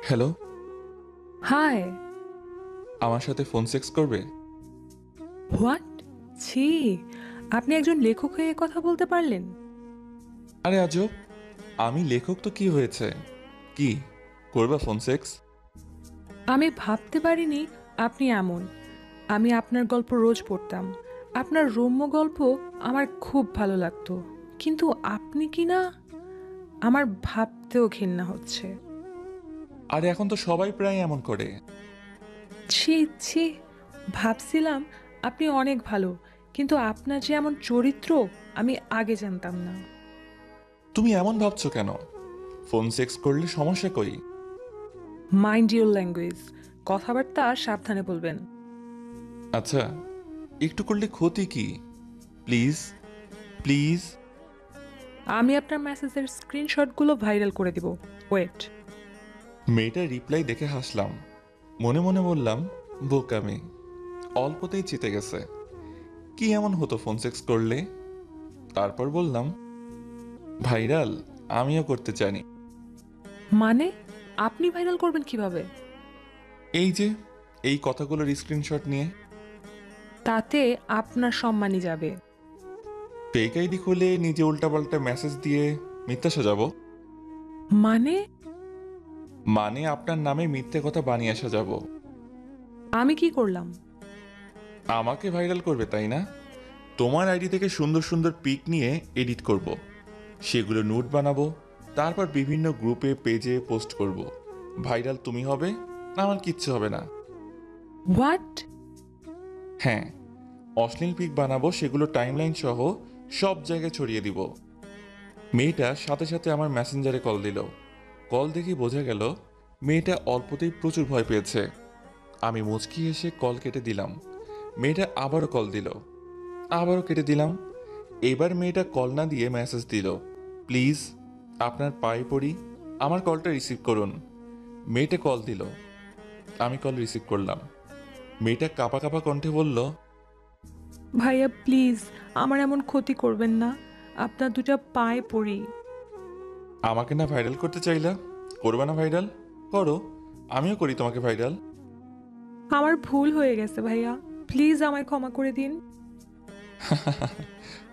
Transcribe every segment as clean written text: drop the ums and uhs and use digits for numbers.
Hello. High. আমার সাথে phone sex করবে? হোয়াট? ছি, আপনি একজন লেখক হয়ে কথা বলতে পারলেন? আরে আজব, আমি লেখক তো কি হয়েছে? কি করবা ফোন সেক্স? আমি ভাবতে পারিনি আপনি এমন। আমি আপনার গল্প রোজ পড়তাম। আপনার রম্য গল্প আমার খুব ভালো লাগতো। কিন্তু আপনি কি না, আমার ভাবতেও ঘেন্না হচ্ছে। আরে এখন তো সবাই প্রায় এমন করে। ছি ছি, ভাবছিলাম আপনি অনেক ভালো, কিন্তু আপনার যে এমন চরিত্র আমি আগে জানতাম না। তুমি এমন ভাবছো কেন? ফোন সেক্স করলে সমস্যা কই? মাইন্ড ইউর ল্যাঙ্গুয়েজ, কথাবার্তা সাবধানে বলবেন। আচ্ছা, একটু করলে ক্ষতি কি? Please please. আমি আপনার মেসেজের স্ক্রিনশটগুলো ভাইরাল করে দিব। ওয়েট। মেয়েটার রিপ্লাই দেখে হাসলাম, মনে মনে বললাম বোকামি। অল্পতেই জিতে গেছে। কি এমন হতো ফোন সেক্স করলে? তারপর বললাম ভাইরাল আমিও করতে জানি। মানে আপনি ভাইরাল করবেন কিভাবে? এই যে এই কথাগুলোর স্ক্রিনশট নিয়ে তাতে আপনার সম্মানই যাবে। ফেক আইডি খুলে নিজে উল্টাপাল্টা মেসেজ দিয়ে মিথ্যা সাজাবো। মানে মানে আপনার নামে মিথ্যে কথা বানিয়ে সাজাবো। আমি কি করলাম? আমাকে ভাইরাল করবে তাই না? তোমার আইডি থেকে সুন্দর সুন্দর পিক নিয়ে এডিট করব, সেগুলো নোট বানাবো, তারপর বিভিন্ন গ্রুপে পেজে পোস্ট করব। ভাইরাল তুমি হবে, আমার কিচ্ছু হবে না। হোয়াট? হ্যাঁ, অশ্লীল পিক বানাবো, সেগুলো টাইমলাইন সহ সব জায়গায় ছড়িয়ে দিব। মেয়েটা সাথে সাথে আমার মেসেঞ্জারে কল দিল। কল দেখে বোঝা গেল মেয়েটা অল্পতেই প্রচুর ভয় পেয়েছে। আমি মুচকি এসে কল কেটে দিলাম। মেয়েটা আবারও কল দিল, আবারও কেটে দিলাম। এবার মেয়েটা কল না দিয়ে মেসেজ দিল, প্লিজ আপনার পায়ে পড়ি, আমার কলটা রিসিভ করুন। মেয়েটা কল দিল, আমি কল রিসিভ করলাম। মেয়েটা কাঁপা কাঁপা কণ্ঠে বলল, ভাইয়া প্লিজ আমার এমন ক্ষতি করবেন না, আপনার দুটা পায়ে পড়ি। আমাকে না ভাইরাল করতে চাইলা, করবে না ভাইরাল? করো, আমিও করি তোমাকে ভাইরাল। আমার ভুল হয়ে গেছে ভাইয়া, প্লিজ আমায় ক্ষমা করে দিন।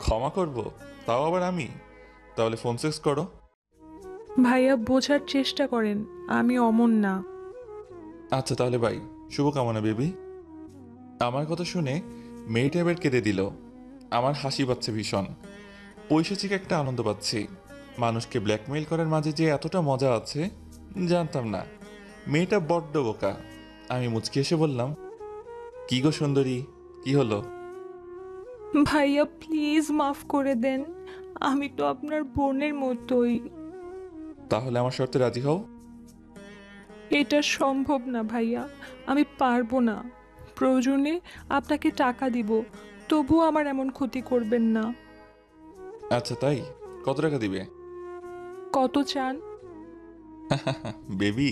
ক্ষমা করব? তাও আবার আমি? তাহলে ফোন সেক্স করো। ভাইয়া বোঝার চেষ্টা করেন, আমি অমন না। আচ্ছা তাহলে ভাই, শুভকামনা বেবি। আমার কথা শুনে মেয়েটা এবার কেঁদে দিল। আমার হাসি পাচ্ছে ভীষণ, পৈশাচিক একটা আনন্দ পাচ্ছি। মানুষকে ব্ল্যাকমেইল করার মাঝে যে এতটা মজা আছে জানতাম না। মেয়েটা বড্ড বোকা। আমি মুচকি এসে বললাম, কি গো সুন্দরী, কি হলো? ভাইয়া প্লিজ মাফ করে দেন, আমি তো আপনার বোনের মতোই। তাহলে আমার শর্তে রাজি হও। এটা সম্ভব না ভাইয়া, আমি পারবো না। প্রয়োজনে আপনাকে টাকা দিব, তবুও আমার এমন ক্ষতি করবেন না। আচ্ছা তাই, কত টাকা দিবে? কত চান? বেবি,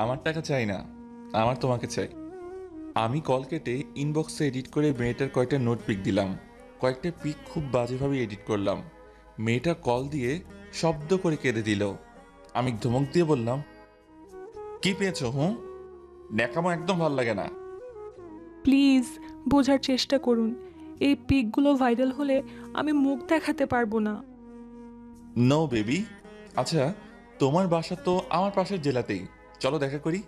আমার টাকা চাই না, আমার তোমাকে চাই। আমি কল কেটে ইনবক্সে এডিট করে মেয়েটার কয়েকটা নোট পিক দিলাম। কয়েকটা পিক খুব বাজেভাবে এডিট করলাম। মেয়েটা কল দিয়ে শব্দ করে কেঁদে দিল। আমি ধমক দিয়ে বললাম, কি পেয়েছো হুঁ? ন্যাকামো একদম ভাল লাগে না। প্লিজ বোঝার চেষ্টা করুন, এই পিকগুলো ভাইরাল হলে আমি মুখ দেখাতে পারবো না। No baby. আচ্ছা, তোমার বাসা তো আমার পাশের জেলাতেই, চলো দেখা করি।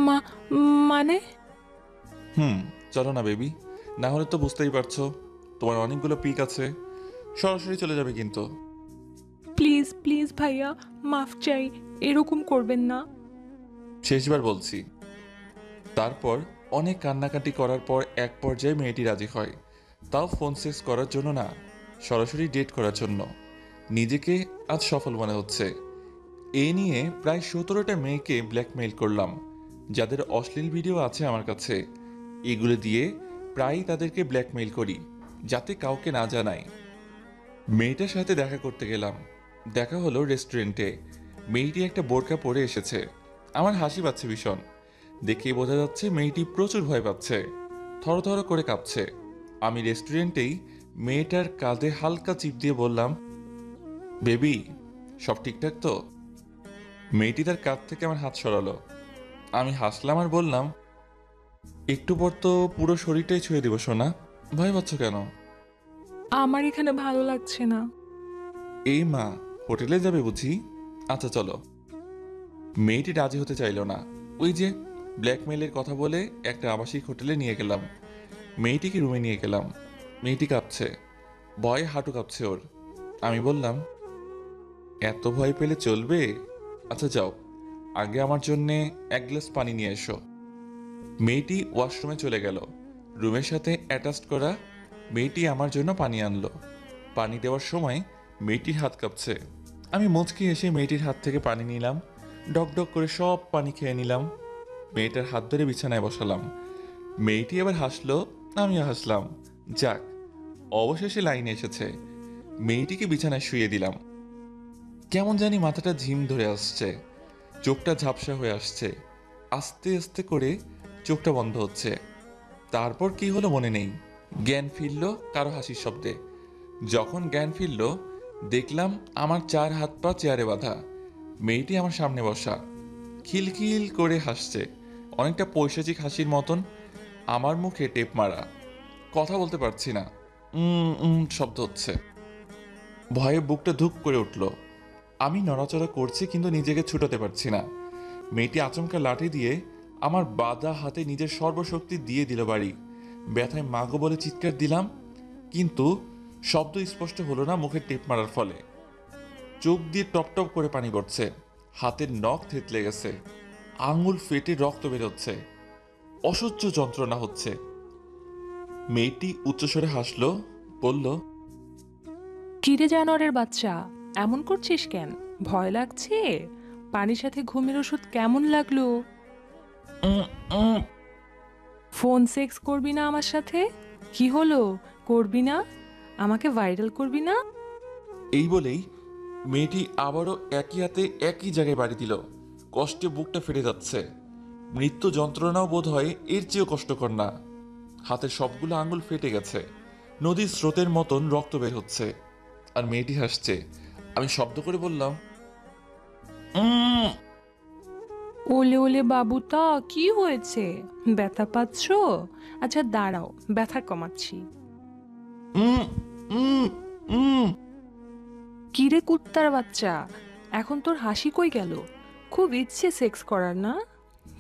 মা মানে হুম, চলো না বেবি, না হলে তো বুঝতেই পারছো তোমার অনেকগুলো পিক আছে, সরাসরি চলে যাবে কিন্তু। প্লিজ প্লিজ ভাইয়া, মাফ চাই, এরকম করবেন না। শেষবার বলছি। তারপর অনেক কান্নাকাটি করার পর এক পর্যায়ে মেয়েটি রাজি হয়, তাও ফোন সেক্স করার জন্য না, সরাসরি ডেট করার জন্য। নিজেকে আজ সফল মনে হচ্ছে। এ নিয়ে প্রায় 17টা মেয়েকে ব্ল্যাকমেইল করলাম, যাদের অশ্লীল ভিডিও আছে আমার কাছে। এগুলো দিয়ে প্রায়ই তাদেরকে ব্ল্যাকমেইল করি, যাতে কাউকে না জানাই। মেয়েটার সাথে দেখা করতে গেলাম। দেখা হলো রেস্টুরেন্টে। মেয়েটি একটা বোরকা পরে এসেছে। আমার হাসি পাচ্ছে ভীষণ। দেখেই বোঝা যাচ্ছে মেয়েটি প্রচুর ভয় পাচ্ছে, থরথর করে কাঁপছে। আমি রেস্টুরেন্টেই মেয়েটার কাঁধে হালকা চিপ দিয়ে বললাম, বেবি সব ঠিকঠাক তো? মেয়েটি তার কাঁধ থেকে আমার হাত সরালো। আমি হাসলাম আর বললাম, একটু পর তো পুরো শরীরটাই ছুঁয়ে দিব সোনা, ভয় পাচ্ছ কেন? আমার এখানে ভালো লাগছে না। এই মা, হোটেলে যাবে বুঝি? আচ্ছা চলো। মেয়েটি রাজি হতে চাইল না। ওই যে ব্ল্যাকমেলের কথা বলে একটা আবাসিক হোটেলে নিয়ে গেলাম। মেয়েটিকে রুমে নিয়ে গেলাম। মেয়েটি কাঁপছে, ভয়ে হাঁটু কাঁপছে ওর। আমি বললাম, এত ভয় পেলে চলবে? আচ্ছা যাও, আগে আমার জন্যে এক গ্লাস পানি নিয়ে এসো। মেয়েটি ওয়াশরুমে চলে গেল। রুমের সাথে অ্যাটাচড করা মেয়েটি আমার জন্য পানি আনলো। পানি দেওয়ার সময় মেয়েটির হাত কাঁপছে। আমি মুচকি এসে মেয়েটির হাত থেকে পানি নিলাম। ডক ডক করে সব পানি খেয়ে নিলাম। মেয়েটার হাত ধরে বিছানায় বসালাম। মেয়েটি আবার হাসলো, আমিও হাসলাম। যাক, অবশেষে লাইনে এসেছে। মেয়েটিকে বিছানায় শুইয়ে দিলাম। কেমন জানি মাথাটা ঝিম ধরে আসছে, চোখটা ঝাপসা হয়ে আসছে। আস্তে আস্তে করে চোখটা বন্ধ হচ্ছে। তারপর কি হলো মনে নেই। জ্ঞান ফিরল কারো হাসির শব্দে। যখন জ্ঞান ফিরল, দেখলাম আমার 4 হাত পা চেয়ারে বাঁধা। মেয়েটি আমার সামনে বসা, খিলখিল করে হাসছে, অনেকটা পৈশাচিক হাসির মতন। আমার মুখে টেপ মারা। কথা বলতে পারছি না, শব্দ হচ্ছে। ভয়ে বুকটা ধুক করে উঠল। আমি নড়াচড়া করছি কিন্তু নিজেকে ছুটাতে পারছি না। মেয়েটি আচমকা লাঠি দিয়ে আমার বাঁধা হাতে নিজের সর্বশক্তি দিয়ে দিল বাড়ি। ব্যথায় মাগো বলে চিৎকার দিলাম, কিন্তু শব্দ স্পষ্ট হলো না মুখে টেপ মারার ফলে। চোখ দিয়ে টপ টপ করে পানি পড়ছে, হাতের নখ থেতলে গেছে, আঙুল ফেটে রক্ত বেরোচ্ছে, অসহ্য যন্ত্রণা হচ্ছে। মেয়েটি উচ্চস্বরে হাসলো, বলল, কিরে জানোয়ারের বাচ্চা, এমন করছিস কেন? ভয় লাগছে? পানির সাথে ঘুমের ওষুধ কেমন লাগলো? "উম, উম।" ফোন সেক্স করবি না আমার সাথে? কি হলো, করবি না? আমাকে ভাইরাল করবি না? এই বলেই মেয়েটি আবারও একই হাতে একই জায়গায় বাড়ি দিল। কষ্টে বুকটা ফেটে যাচ্ছে। মৃত্যু যন্ত্রণাও বোধ হয় এর চেয়েও কষ্টকর না। হাতের সবগুলো আঙুল ফেটে গেছে, নদীর স্রোতের মতন রক্ত বের হচ্ছে। আর মেয়েটি হাসছে। আমি শব্দ করে বললাম, "উম, ওলে ওলে বাবুটা, কি হয়েছে? ব্যথা পাচ্ছো? আচ্ছা দাঁড়াও, ব্যথা কমাচ্ছি। উম, উম, উম।" কিরে কুত্তার বাচ্চা, এখন তোর হাসি কই গেল? খুব ইচ্ছে সেক্স করার না?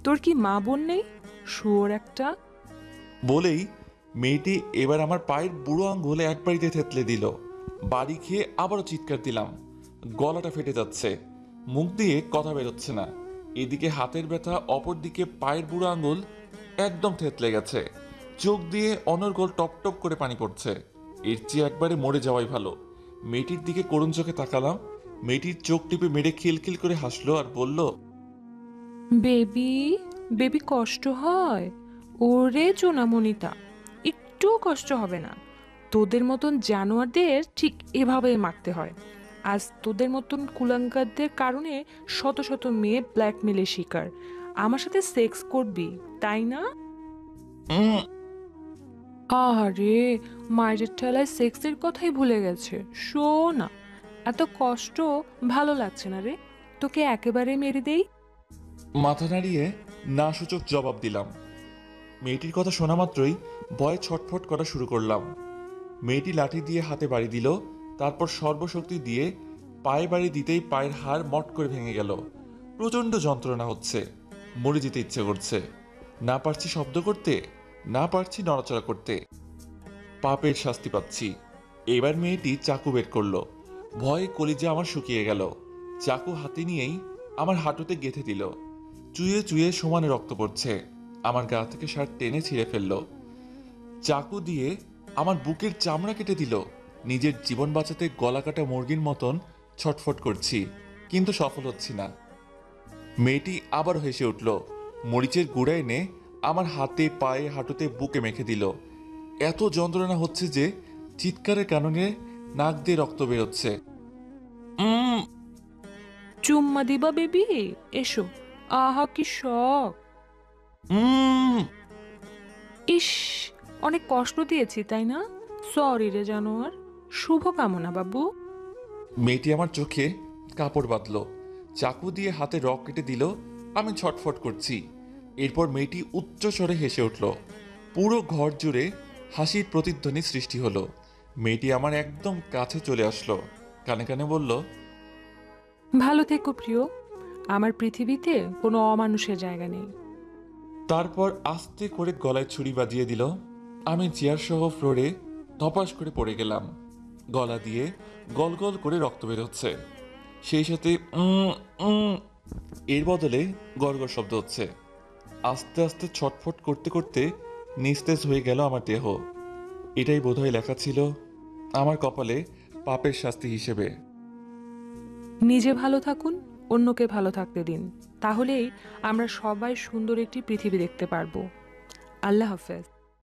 তোর কি মা বোন নেই? শুয়োর একটা। বলেই মেয়েটি এবার আমার পায়ের বুড়ো আঙ্গুলে এক বাড়িতে থেতলে দিল। বাড়ি খেয়ে আবারও চিৎকার দিলাম। গলাটা ফেটে যাচ্ছে, মুখ দিয়ে কথা বেরোচ্ছে না। এদিকে হাতের ব্যথা, অপরদিকে পায়ের বুড়ো আঙ্গুল একদম থেতলে গেছে। চোখ দিয়ে অনর্গল টপ টপ করে পানি পড়ছে। এর চেয়ে একবারে মরে যাওয়াই ভালো। মেয়েটির দিকে করুণ চোখে তাকালাম। মেয়েটির চোখ টিপে মেরে খিলখিল করে হাসলো আর বলল, বেবি, বেবি কষ্ট হয়? ওরে চোনামণিটা, একটুও কষ্ট হবে না। তোদের মতন জানোয়ারদের ঠিক এভাবে মারতে হয়। আজ তোদের মতন কুলাঙ্গারদের কারণে শত শত মেয়ে ব্ল্যাকমেলের শিকার। আমার সাথে সেক্স করবি, তাই না? "উম।" আরে, মায়ের ঠেলায় সেক্সের কথাই ভুলে গেছে। শো না, এত কষ্ট ভালো লাগছে না রে, তোকে একেবারে মেরে দেই। মাথা নাড়িয়ে না সূচক জবাব দিলাম। মেয়েটির কথা শোনা মাত্রই ভয়ে ছটফট করা শুরু করলাম। মেয়েটি লাঠি দিয়ে হাতে বাড়ি দিল, তারপর সর্বশক্তি দিয়ে পায়ে বাড়ি দিতেই পায়ের হাড় মট করে ভেঙে গেল। প্রচণ্ড যন্ত্রণা হচ্ছে, মরে যেতে ইচ্ছে করছে। না পারছি শব্দ করতে, না পারছি নড়াচড়া করতে। পাপের শাস্তি পাচ্ছি। এবার মেয়েটি চাকু বের করলো। ভয়ে কলিজা আমার শুকিয়ে গেল। চাকু হাতে নিয়েই আমার হাঁটুতে গেঁথে দিল। চুয়ে চুয়ে সমানে রক্ত পড়ছে। আমার গা থেকে শার্ট টেনে ছিঁড়ে ফেললো। চাকু দিয়ে আমার বুকের চামড়া কেটে দিল। নিজের জীবন বাঁচাতে গলা কাটা মুরগির মতন ছটফট করছি, কিন্তু সফল হচ্ছি না। মেয়েটি আবার হেসে উঠল। মরিচের গুঁড়া এনে আমার হাতে, পায়ে, হাঁটুতে, বুকে মেখে দিল। এত যন্ত্রণা হচ্ছে যে চিৎকারের কারণে নাক দিয়ে রক্ত বেরোচ্ছে। উম। চুম্মা দিবা বেবি? এসো। আহা কি শখ! উম। ইস, অনেক কষ্ট দিয়েছি তাই না? সরি রে জানোয়ার। শুভকামনা বাবু। মেয়েটি আমার চোখে কাপড় বাঁধলো, চাকু দিয়ে হাতে রক কেটে দিল। আমি ছটফট করছি। এরপর মেয়েটি উচ্চ স্বরে হেসে উঠল। পুরো ঘর জুড়ে হাসির প্রতিধ্বনি সৃষ্টি হলো। মেয়েটি আমার একদম কাছে চলে আসলো, কানে কানে বলল, ভালো থেকো প্রিয়। আমার পৃথিবীতে কোনো অমানুষের জায়গা নেই। তারপর আস্তে করে গলায় ছুরি বাজিয়ে দিল। আমি চেয়ার সহ ফ্লোরে ধপাস করে পড়ে গেলাম। গলা দিয়ে গল গল করে রক্ত বেরোচ্ছে, সেই সাথে এর বদলে গড়গড় শব্দ হচ্ছে। আস্তে আস্তে ছটফট করতে করতে নিস্তেজ হয়ে গেল আমার দেহ। এটাই বোধহয় লেখা ছিল আমার কপালে, পাপের শাস্তি হিসেবে। নিজে ভালো থাকুন, অন্যকে ভালো থাকতে দিন। তাহলেই আমরা সবাই সুন্দর একটি পৃথিবী দেখতে পারবো। আল্লাহ হাফেজ।